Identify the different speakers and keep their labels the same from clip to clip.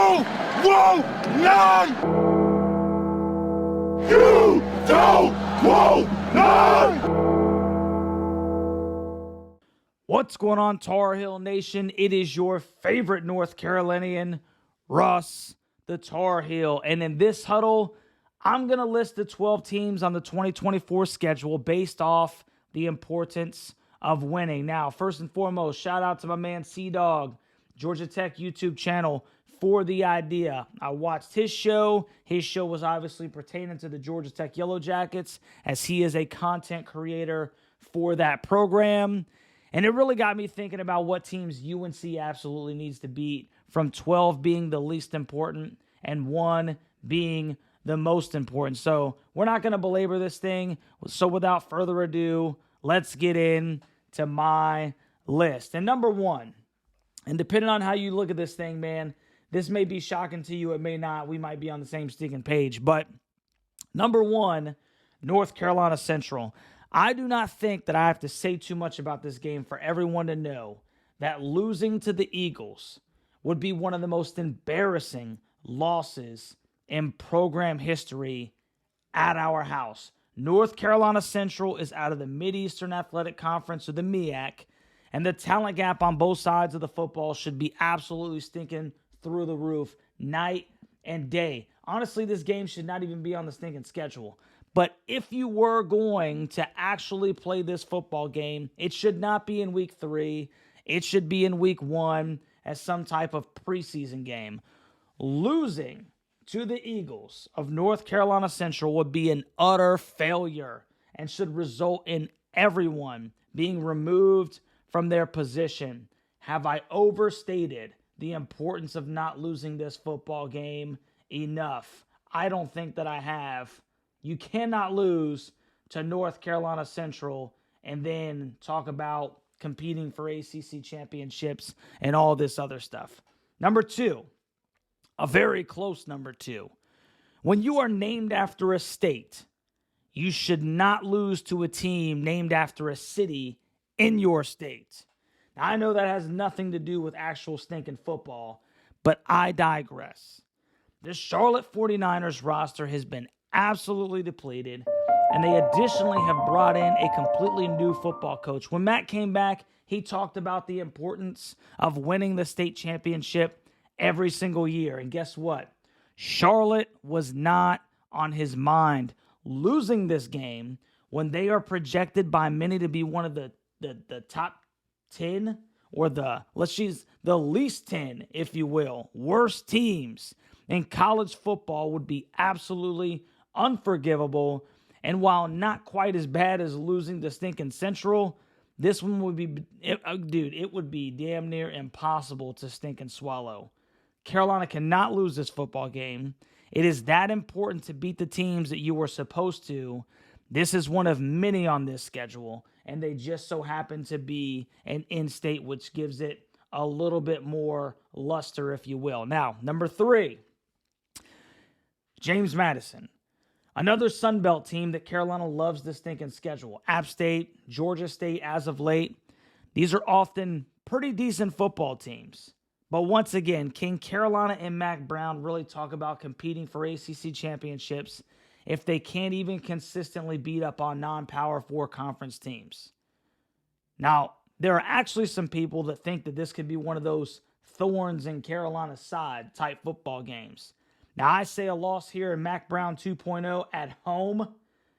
Speaker 1: want none! You don't want none!
Speaker 2: What's going on, Tar Heel Nation? It is your favorite North Carolinian, Russ, the Tar Heel. And in this huddle, I'm going to list the 12 teams on the 2024 schedule based off the importance of winning. Now, first and foremost, shout out to my man C-Dog, Georgia Tech YouTube channel, for the idea. I watched his show. His show was obviously pertaining to the Georgia Tech Yellow Jackets, as he is a content creator for that program. And it really got me thinking about what teams UNC absolutely needs to beat, from 12 being the least important and 1 being the most important. So we're not going to belabor this thing. So without further ado, let's get into my list. And number 1, and depending on how you look at this thing, man, this may be shocking to you. It may not. We might be on the same stinking page. But number 1, North Carolina Central. I do not think that I have to say too much about this game for everyone to know that losing to the Eagles would be one of the most embarrassing losses in program history at our house. North Carolina Central is out of the Mideastern Athletic Conference, or the MEAC, and the talent gap on both sides of the football should be absolutely stinking through the roof night and day. Honestly, this game should not even be on the stinking schedule. But if you were going to actually play this football game, it should not be in week 3. It should be in week 1 as some type of preseason game. Losing to the Eagles of North Carolina Central would be an utter failure and should result in everyone being removed from their position. Have I overstated the importance of not losing this football game enough? I don't think that I have. You cannot lose to North Carolina Central and then talk about competing for ACC championships and all this other stuff. Number 2, a very close number 2. When you are named after a state, you should not lose to a team named after a city in your state. Now, I know that has nothing to do with actual stinking football, but I digress. The Charlotte 49ers roster has been absolutely depleted, and they additionally have brought in a completely new football coach. When Matt came back, he talked about the importance of winning the state championship every single year. And guess what? Charlotte was not on his mind. Losing this game when they are projected by many to be one of the top 10, or the least 10, if you will, worst teams in college football would be absolutely unforgivable. And while not quite as bad as losing to stinking Central, this one would be, it would be damn near impossible to stinking swallow. Carolina cannot lose this football game. It is that important to beat the teams that you were supposed to. This is one of many on this schedule, and they just so happen to be an in-state, which gives it a little bit more luster, if you will. Now, number 3, James Madison. Another Sun Belt team that Carolina loves to stinking schedule. App State, Georgia State as of late. These are often pretty decent football teams. But once again, can Carolina and Mac Brown really talk about competing for ACC championships if they can't even consistently beat up on non-Power 4 conference teams? Now, there are actually some people that think that this could be one of those thorns in Carolina's side type football games. Now, I say a loss here in Mac Brown 2.0 at home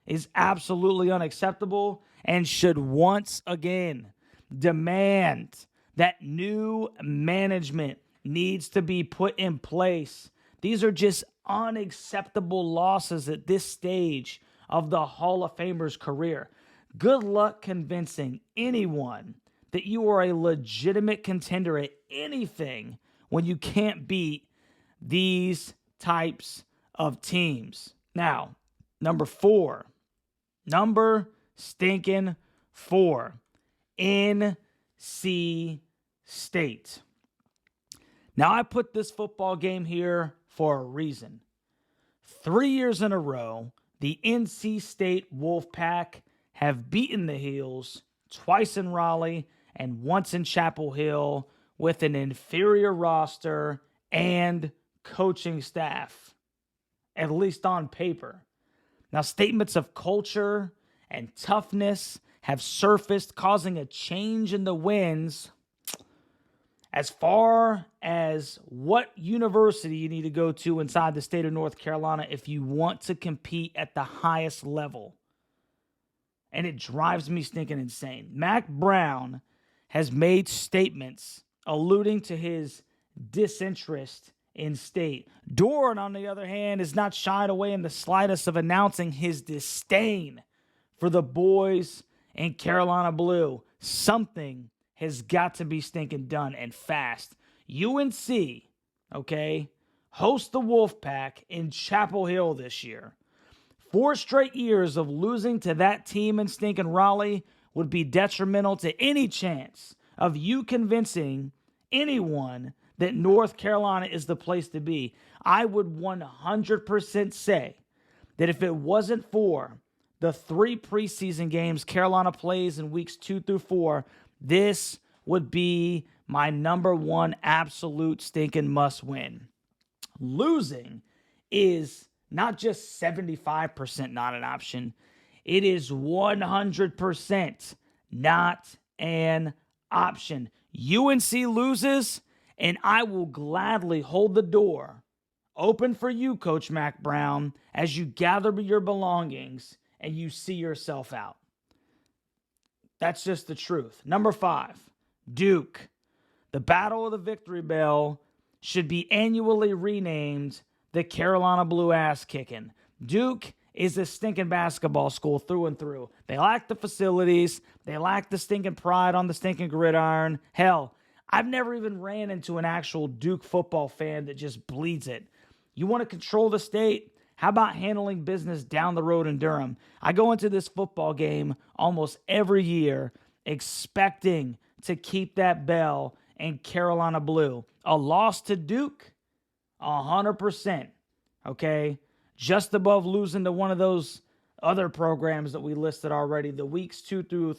Speaker 2: is absolutely unacceptable and should once again demand that new management needs to be put in place. These are just unacceptable losses at this stage of the Hall of Famer's career. Good luck convincing anyone that you are a legitimate contender at anything when you can't beat these types of teams. Now, number 4, NC State. Now, I put this football game here for a reason. 3 years in a row, the NC State Wolfpack have beaten the Heels twice in Raleigh and once in Chapel Hill with an inferior roster and coaching staff, at least on paper. Now, statements of culture and toughness have surfaced, causing a change in the winds. As far as what university you need to go to inside the state of North Carolina if you want to compete at the highest level. And it drives me stinking insane. Mac Brown has made statements alluding to his disinterest in state. Doran, on the other hand, is not shied away in the slightest of announcing his disdain for the boys in Carolina Blue. Something has got to be stinking done, and fast. UNC, okay, host the Wolfpack in Chapel Hill this year. 4 straight years of losing to that team in stinking Raleigh would be detrimental to any chance of you convincing anyone that North Carolina is the place to be. I would 100% say that if it wasn't for the 3 preseason games Carolina plays in weeks 2 through 4, this would be my number 1 absolute stinking must win. Losing is not just 75% not an option. It is 100% not an option. UNC loses, and I will gladly hold the door open for you, Coach Mac Brown, as you gather your belongings and you see yourself out. That's just the truth. Number 5, Duke. The Battle of the Victory Bell should be annually renamed the Carolina Blue Ass Kicking. Duke is a stinking basketball school through and through. They lack the facilities. They lack the stinking pride on the stinking gridiron. Hell, I've never even ran into an actual Duke football fan that just bleeds it. You want to control the state? How about handling business down the road in Durham? I go into this football game almost every year expecting to keep that bell in Carolina Blue. A loss to Duke? 100%. Okay? Just above losing to one of those other programs that we listed already. The weeks 2 through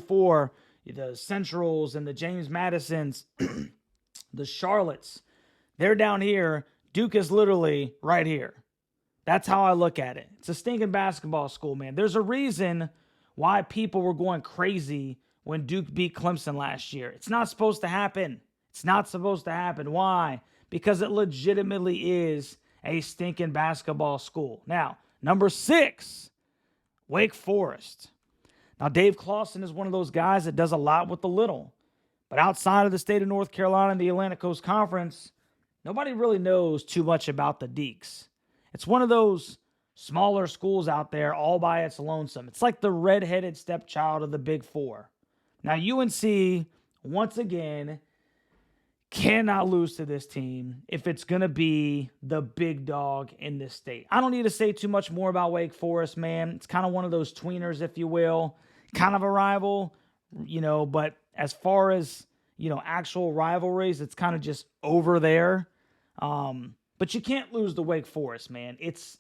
Speaker 2: 4, the Centrals and the James Madisons, the Charlottes. They're down here. Duke is literally right here. That's how I look at it. It's a stinking basketball school, man. There's a reason why people were going crazy when Duke beat Clemson last year. It's not supposed to happen. It's not supposed to happen. Why? Because it legitimately is a stinking basketball school. Now, number 6, Wake Forest. Now, Dave Clawson is one of those guys that does a lot with the little. But outside of the state of North Carolina and the Atlantic Coast Conference, nobody really knows too much about the Deacs. It's one of those smaller schools out there all by its lonesome. It's like the redheaded stepchild of the Big Four. Now, UNC, once again, cannot lose to this team if it's going to be the big dog in this state. I don't need to say too much more about Wake Forest, man. It's kind of one of those tweeners, if you will. Kind of a rival, but as far as, actual rivalries, it's kind of just over there. But you can't lose to Wake Forest, man. It's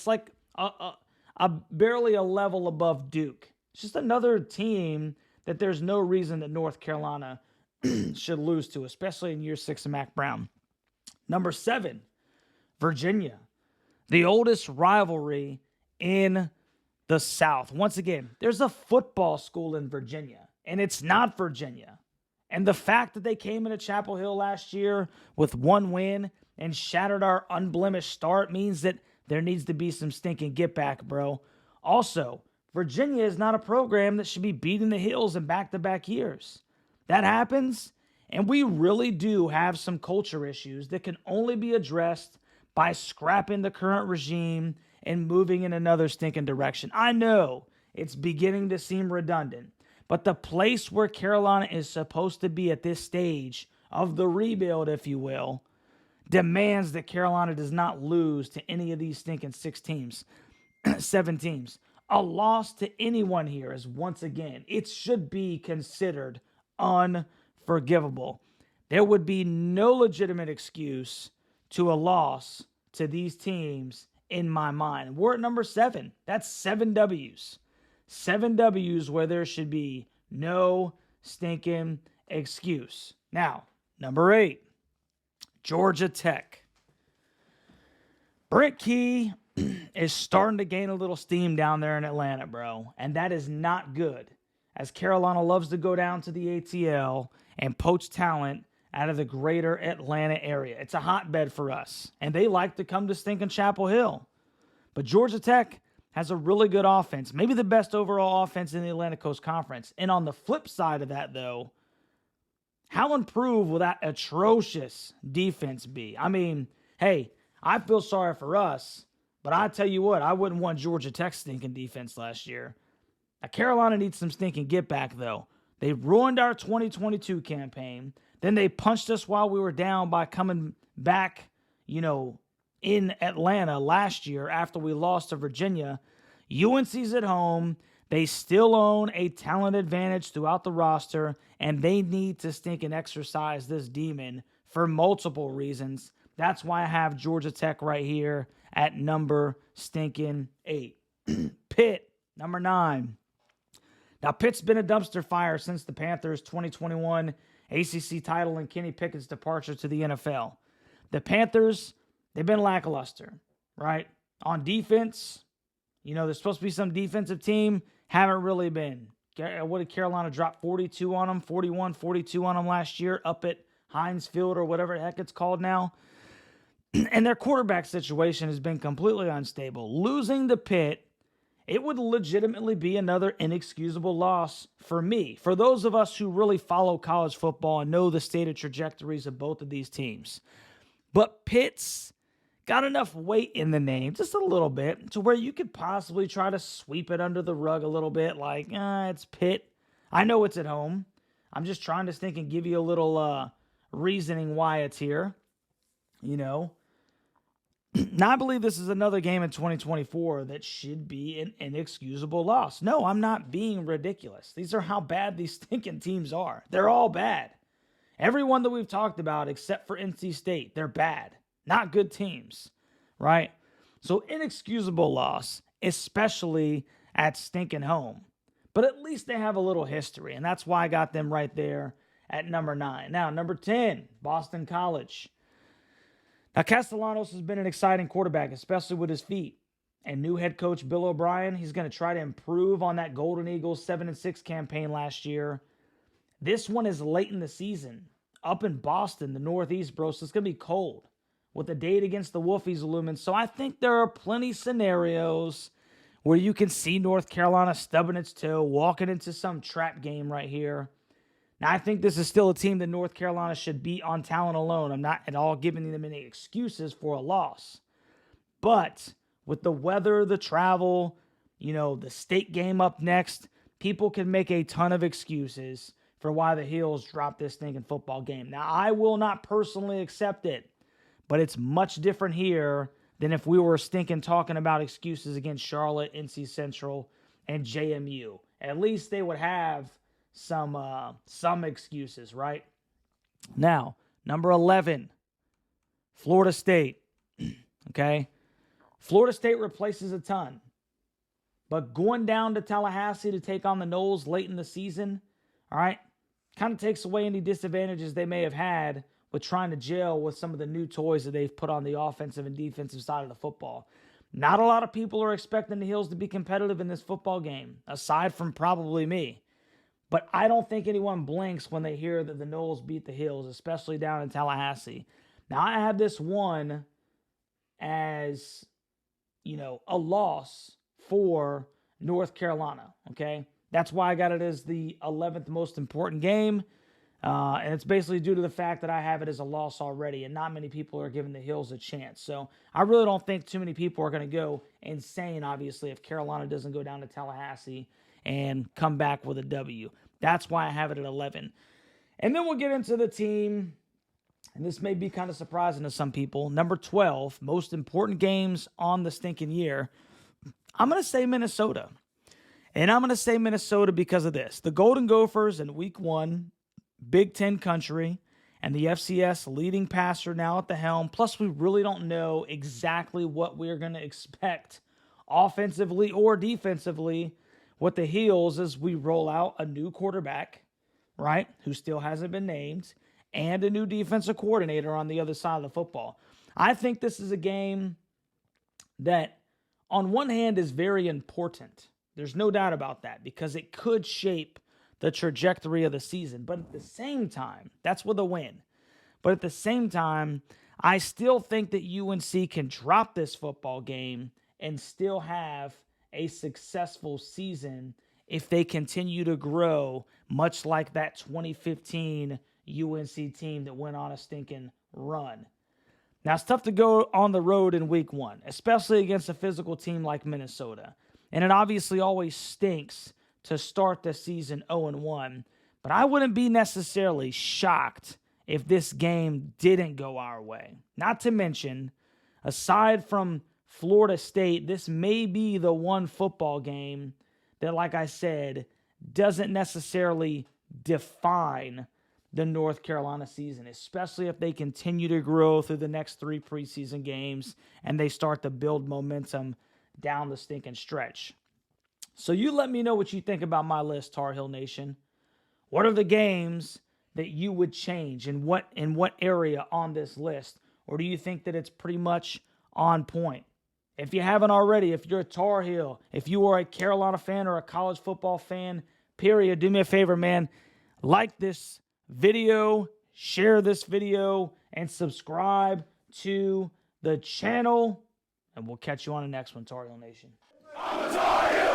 Speaker 2: like a barely a level above Duke. It's just another team that there's no reason that North Carolina should lose to, especially in year 6 of Mac Brown. Number 7, Virginia. The oldest rivalry in the South. Once again, there's a football school in Virginia, and it's not Virginia. And the fact that they came into Chapel Hill last year with 1 win and shattered our unblemished start means that there needs to be some stinking get back, bro. Also, Virginia is not a program that should be beating the hills in back-to-back years. That happens, and we really do have some culture issues that can only be addressed by scrapping the current regime and moving in another stinking direction. I know it's beginning to seem redundant, but the place where Carolina is supposed to be at this stage of the rebuild, if you will, demands that Carolina does not lose to any of these stinking 7 teams. A loss to anyone here is, once again, it should be considered unforgivable. There would be no legitimate excuse to a loss to these teams in my mind. We're at number 7. That's 7 W's. 7 W's where there should be no stinking excuse. Now, number 8, Georgia Tech. Brent Key is starting to gain a little steam down there in Atlanta, bro. And that is not good, as Carolina loves to go down to the ATL and poach talent out of the greater Atlanta area. It's a hotbed for us, and they like to come to stinking Chapel Hill. But Georgia Tech has a really good offense, maybe the best overall offense in the Atlantic Coast Conference. And on the flip side of that, though, how improved will that atrocious defense be? I mean, hey, I feel sorry for us, but I tell you what, I wouldn't want Georgia Tech's stinking defense last year. Now, Carolina needs some stinking get back, though. They ruined our 2022 campaign. Then they punched us while we were down by coming back, in Atlanta last year after we lost to Virginia. UNC's at home. They still own a talent advantage throughout the roster, and they need to stinking exercise this demon for multiple reasons. That's why I have Georgia Tech right here at number stinking 8. Pitt, number 9. Now, Pitt's been a dumpster fire since the Panthers' 2021 ACC title and Kenny Pickett's departure to the NFL. The Panthers, they've been lackluster, right? On defense, there's supposed to be some defensive team. Haven't really been. What did Carolina drop 42 on them, 41, 42 on them last year up at Heinz Field or whatever the heck it's called now? And their quarterback situation has been completely unstable. Losing to Pitt, it would legitimately be another inexcusable loss for me. For those of us who really follow college football and know the stated trajectories of both of these teams. But Pitt's got enough weight in the name, just a little bit, to where you could possibly try to sweep it under the rug a little bit, like, it's Pitt. I know it's at home. I'm just trying to think and give you a little reasoning why it's here. Now, I believe this is another game in 2024 that should be an inexcusable loss. No, I'm not being ridiculous. These are how bad these stinking teams are. They're all bad. Everyone that we've talked about, except for NC State, they're bad. Not good teams, right? So inexcusable loss, especially at stinking home. But at least they have a little history, and that's why I got them right there at number 9. Now, number 10, Boston College. Now, Castellanos has been an exciting quarterback, especially with his feet. And new head coach Bill O'Brien, he's going to try to improve on that Golden Eagles 7-6 campaign last year. This one is late in the season, up in Boston, the Northeast, bro, so it's going to be cold with the date against the Wolfies looming. So I think there are plenty scenarios where you can see North Carolina stubbing its toe, walking into some trap game right here. Now, I think this is still a team that North Carolina should beat on talent alone. I'm not at all giving them any excuses for a loss. But with the weather, the travel, the state game up next, people can make a ton of excuses for why the Heels dropped this stinking football game. Now, I will not personally accept it, but it's much different here than if we were stinking talking about excuses against Charlotte, NC Central, and JMU. At least they would have some excuses, right? Now, number 11, Florida State. Okay? Florida State replaces a ton. But going down to Tallahassee to take on the Noles late in the season, all right, kind of takes away any disadvantages they may have had with trying to gel with some of the new toys that they've put on the offensive and defensive side of the football. Not a lot of people are expecting the Heels to be competitive in this football game, aside from probably me. But I don't think anyone blinks when they hear that the Noles beat the Heels, especially down in Tallahassee. Now, I have this one as, a loss for North Carolina, okay? That's why I got it as the 11th most important game. And it's basically due to the fact that I have it as a loss already, and not many people are giving the Heels a chance. So I really don't think too many people are going to go insane, obviously, if Carolina doesn't go down to Tallahassee and come back with a W. That's why I have it at 11. And then we'll get into the team, and this may be kind of surprising to some people. Number 12, most important games on the stinking year. I'm going to say Minnesota. And I'm going to say Minnesota because of this. The Golden Gophers in week 1, Big Ten country, and the FCS leading passer now at the helm. Plus, we really don't know exactly what we're going to expect offensively or defensively with the Heels as we roll out a new quarterback, right, who still hasn't been named, and a new defensive coordinator on the other side of the football. I think this is a game that, on one hand, is very important. There's no doubt about that, because it could shape the trajectory of the season. But at the same time, that's with a win. But at the same time, I still think that UNC can drop this football game and still have a successful season if they continue to grow, much like that 2015 UNC team that went on a stinking run. Now, it's tough to go on the road in week one, especially against a physical team like Minnesota. And it obviously always stinks to start the season 0-1. But I wouldn't be necessarily shocked if this game didn't go our way. Not to mention, aside from Florida State, this may be the one football game that, like I said, doesn't necessarily define the North Carolina season, especially if they continue to grow through the next 3 preseason games and they start to build momentum down the stinking stretch. So you let me know what you think about my list, Tar Heel Nation. What are the games that you would change, in what area on this list? Or do you think that it's pretty much on point? If you haven't already, if you're a Tar Heel, if you are a Carolina fan or a college football fan, period, do me a favor, man. Like this video, share this video, and subscribe to the channel. And we'll catch you on the next one, Tar Heel Nation.
Speaker 1: I'm a Tar Heel!